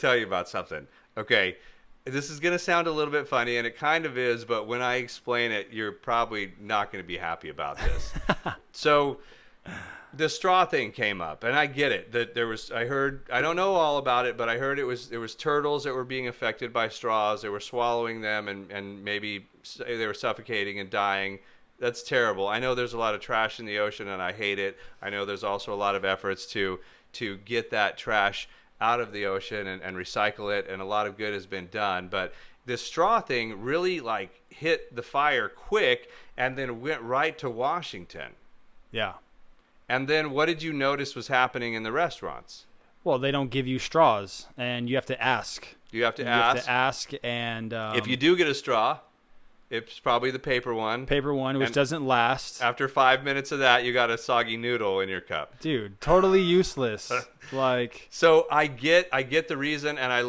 tell you about something. Okay, this is going to sound a little bit funny, and it kind of is, but when I explain it, you're probably not going to be happy about this. So the straw thing came up, and I get it. That I don't know all about it, but I heard there was turtles that were being affected by straws. They were swallowing them, and maybe they were suffocating and dying. That's terrible. I know there's a lot of trash in the ocean, and I hate it. I know there's also a lot of efforts to get that trash out of the ocean and recycle it, and a lot of good has been done. But this straw thing really like hit the fire quick and then went right to Washington. Yeah. And then what did you notice was happening in the restaurants? Well, they don't give you straws, and you have to ask. You have to ask, and if you do get a straw, it's probably the paper one. Which doesn't last. After 5 minutes of that, you got a soggy noodle in your cup. Dude, totally useless. So I get the reason, and I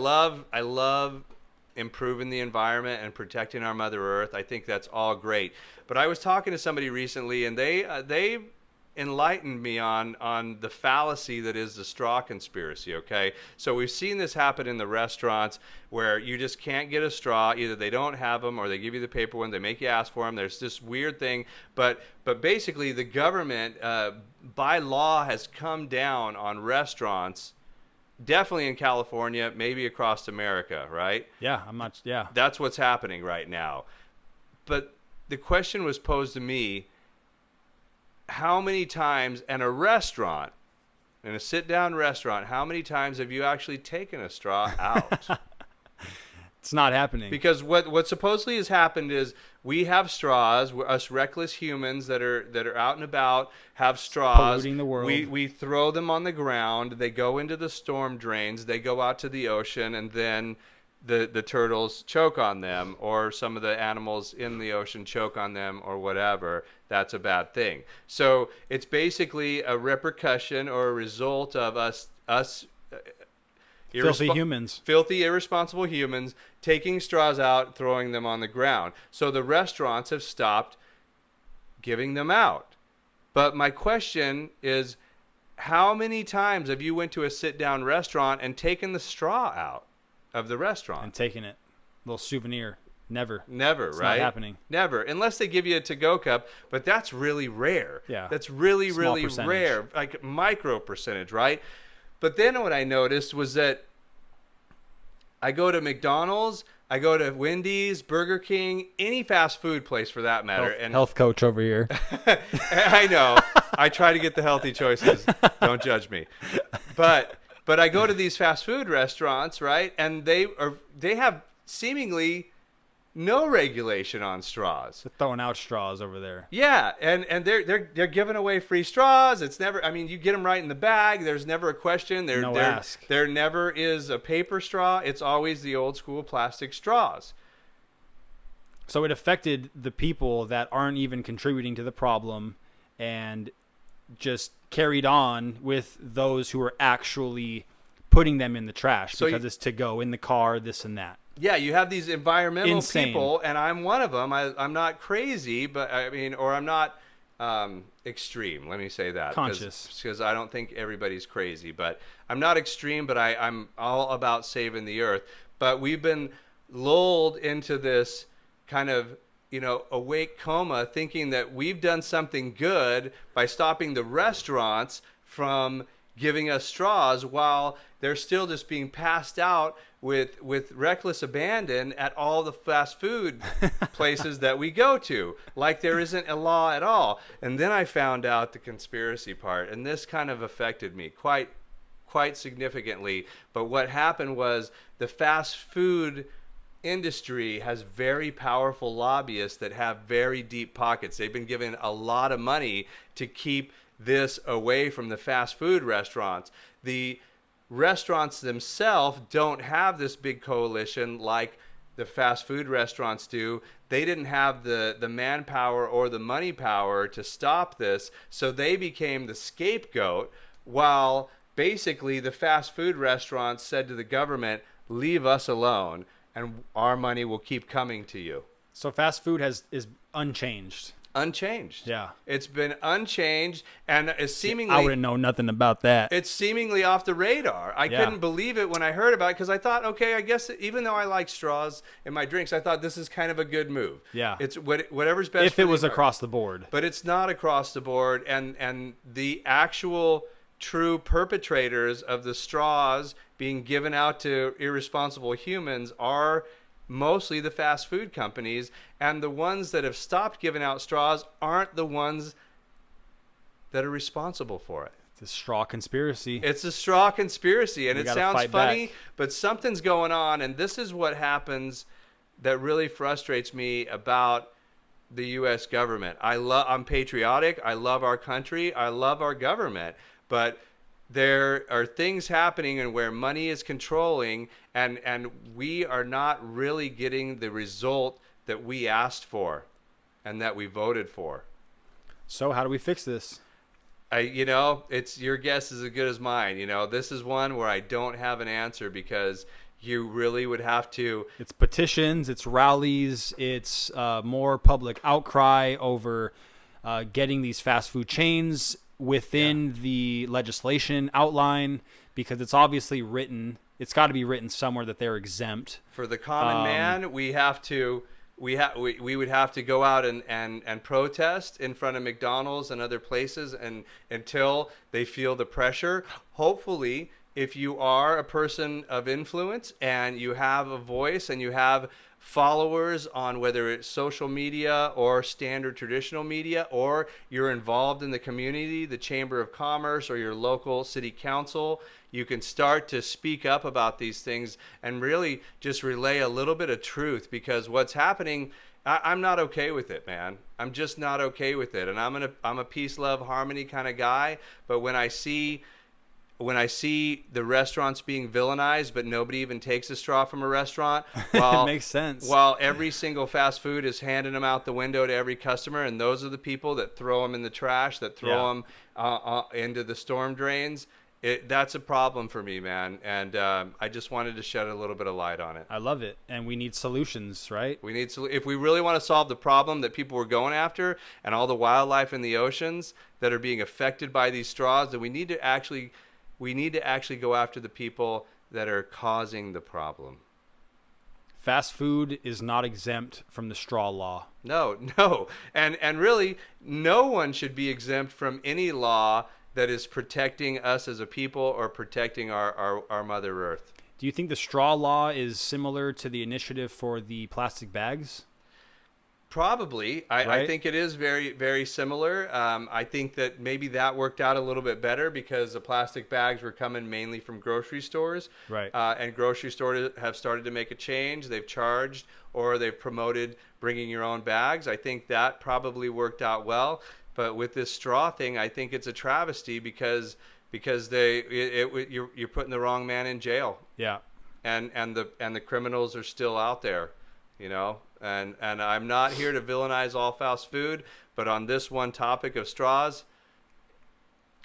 love improving the environment and protecting our Mother Earth. I think that's all great. But I was talking to somebody recently, and they enlightened me on the fallacy that is the straw conspiracy. Okay, so we've seen this happen in the restaurants where you just can't get a straw. Either they don't have them, or they give you the paper one. They make you ask for them. There's this weird thing, but basically the government by law has come down on restaurants. Definitely in California, maybe across America, right? Yeah, That's what's happening right now. But the question was posed to me: how many times in a sit-down restaurant, how many times have you actually taken a straw out? It's not happening. Because what supposedly has happened is we have straws. Us reckless humans that are out and about have straws. Polluting the world. We throw them on the ground. They go into the storm drains. They go out to the ocean, and then the turtles choke on them, or some of the animals in the ocean choke on them, or whatever. That's a bad thing. So it's basically a repercussion or a result of us filthy, irresponsible humans taking straws out, throwing them on the ground. So the restaurants have stopped giving them out. But my question is, how many times have you went to a sit-down restaurant and taken the straw out of the restaurant? And taken it. A little souvenir. Never, it's right? Not happening. Never, unless they give you a to-go cup, but that's really rare. Yeah. That's really, Small really percentage. rare, like micro percentage, right? But then what I noticed was that I go to McDonald's, I go to Wendy's, Burger King, any fast food place for that matter. Health coach over here. I know. I try to get the healthy choices. Don't judge me. But I go to these fast food restaurants, right? And they have seemingly no regulation on straws. They're throwing out straws over there. Yeah, and they're giving away free straws. It's never. I mean, you get them right in the bag. There's never a question. Ask. There never is a paper straw. It's always the old school plastic straws. So it affected the people that aren't even contributing to the problem, and just carried on with those who are actually putting them in the trash because it's to go in the car, this and that. Yeah, you have these environmental Insane. people, and I'm one of them. I'm not crazy, but I'm not extreme. Let me say that. Conscious. Because I don't think everybody's crazy, but I'm not extreme, but I'm all about saving the earth. But we've been lulled into this kind of, awake coma, thinking that we've done something good by stopping the restaurants from giving us straws while they're still just being passed out with reckless abandon at all the fast food places that we go to, like there isn't a law at all. And then I found out the conspiracy part, and this kind of affected me quite significantly. But what happened was the fast food industry has very powerful lobbyists that have very deep pockets. They've been given a lot of money to keep this away from the fast food restaurants. The restaurants themselves don't have this big coalition like the fast food restaurants do. They didn't have the manpower or the money power to stop this, so they became the scapegoat, while basically the fast food restaurants said to the government, leave us alone and our money will keep coming to you. So fast food is unchanged. Unchanged. Yeah. It's been unchanged, and it's seemingly I wouldn't know nothing about that. it's seemingly off the radar. I Yeah. couldn't believe it when I heard about it because I thought, okay, I guess even though I like straws in my drinks, I thought this is kind of a good move. Yeah. It's whatever's best. If for it the was environment. across the board. But it's not across the board, and the actual true perpetrators of the straws being given out to irresponsible humans are mostly the fast food companies, and the ones that have stopped giving out straws aren't the ones that are responsible for it. It's a straw conspiracy. It's a straw conspiracy, and We it gotta sounds fight funny, back. but something's going on, and this is what happens that really frustrates me about the U.S. government. I'm patriotic. I love our country. I love our government, but there are things happening and where money is controlling, and we are not really getting the result that we asked for and that we voted for. So how do we fix this? It's your guess is as good as mine. This is one where I don't have an answer because you really would have to. It's petitions, it's rallies, it's more public outcry over getting these fast food chains within the legislation outline, because it's obviously written. It's got to be written somewhere that they're exempt. For the common man, we would have to go out and protest in front of McDonald's and other places and until they feel the pressure. Hopefully, if you are a person of influence and you have a voice and you have followers on whether it's social media or standard traditional media, or you're involved in the community, the Chamber of Commerce, or your local city council, you can start to speak up about these things and really just relay a little bit of truth, because what's happening, I'm not okay with it, man. I'm just not okay with it. And I'm a peace, love, harmony kind of guy, but when I see the restaurants being villainized, but nobody even takes a straw from a restaurant, It makes sense. While every single fast food is handing them out the window to every customer, and those are the people that throw them in the trash, that throw them into the storm drains. That's a problem for me, man. And I just wanted to shed a little bit of light on it. I love it. And we need solutions, right? If we really want to solve the problem that people were going after and all the wildlife in the oceans that are being affected by these straws, then we need to actually go after the people that are causing the problem. Fast food is not exempt from the straw law. No. And really, no one should be exempt from any law that is protecting us as a people or protecting our Mother Earth. Do you think the straw law is similar to the initiative for the plastic bags? Probably. I think it is very, very similar. I think that maybe that worked out a little bit better because the plastic bags were coming mainly from grocery stores. Right. And grocery stores have started to make a change. They've charged or they've promoted bringing your own bags. I think that probably worked out well. But with this straw thing, I think it's a travesty because you're putting the wrong man in jail. Yeah. And the criminals are still out there, And I'm not here to villainize all fast food, but on this one topic of straws,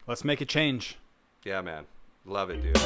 let's make a change. Yeah, man. Love it, dude.